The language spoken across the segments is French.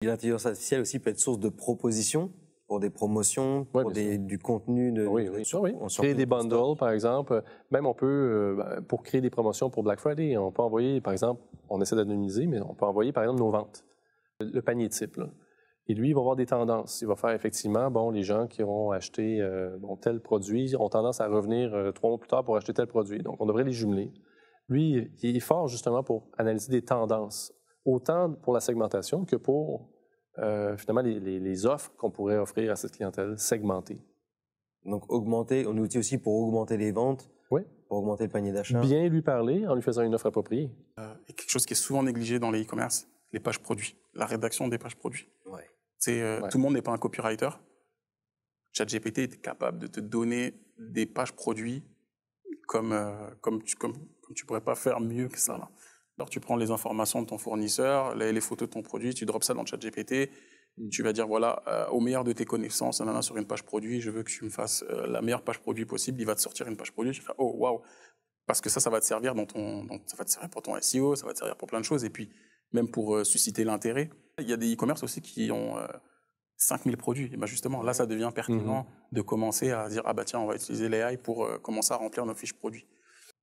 L'intelligence artificielle aussi peut être source de propositions pour des promotions, Oui, pour bien sûr. du contenu de Oui. Créer des bundles, par exemple. Même on peut, pour créer des promotions pour Black Friday, on peut envoyer, par exemple, on essaie d'anonymiser, mais on peut envoyer, par exemple, nos ventes, le panier type, là. Et lui, il va avoir des tendances. Il va faire effectivement, bon, les gens qui ont acheté tel produit ont tendance à revenir 3 mois plus tard pour acheter tel produit. Donc, on devrait les jumeler. Lui, il est fort justement pour analyser des tendances, autant pour la segmentation que pour finalement les offres qu'on pourrait offrir à cette clientèle segmentée. Donc, un outil aussi pour augmenter les ventes, Oui. pour augmenter le panier d'achat. Bien lui parler en lui faisant une offre appropriée. Et quelque chose qui est souvent négligé dans les e-commerce, les pages produits, la rédaction des pages produits. Ouais. Tout le monde n'est pas un copywriter. ChatGPT est capable de te donner des pages produits comme tu pourrais pas faire mieux que ça. Là. Alors tu prends les informations de ton fournisseur, les photos de ton produit, tu drops ça dans ChatGPT, tu vas dire voilà, au meilleur de tes connaissances, sur une page produit, je veux que tu me fasses la meilleure page produit possible, il va te sortir une page produit, tu fais oh waouh, parce que ça va te servir ça va te servir pour ton SEO, ça va te servir pour plein de choses, et puis même pour susciter l'intérêt. Il y a des e-commerce aussi qui ont 5000 produits. Et ben justement, là, ça devient pertinent de commencer à dire, ah bah tiens, on va utiliser l'AI pour commencer à remplir nos fiches produits.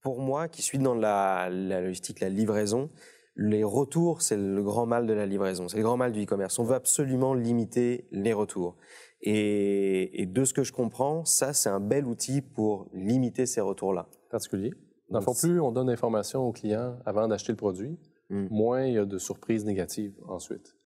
Pour moi, qui suis dans la logistique, la livraison, les retours, c'est le grand mal de la livraison. C'est le grand mal du e-commerce. On veut absolument limiter les retours. Et de ce que je comprends, ça, c'est un bel outil pour limiter ces retours-là. Particulier. Dans le fond, plus on donne d'informations aux clients avant d'acheter le produit, moins il y a de surprises négatives ensuite.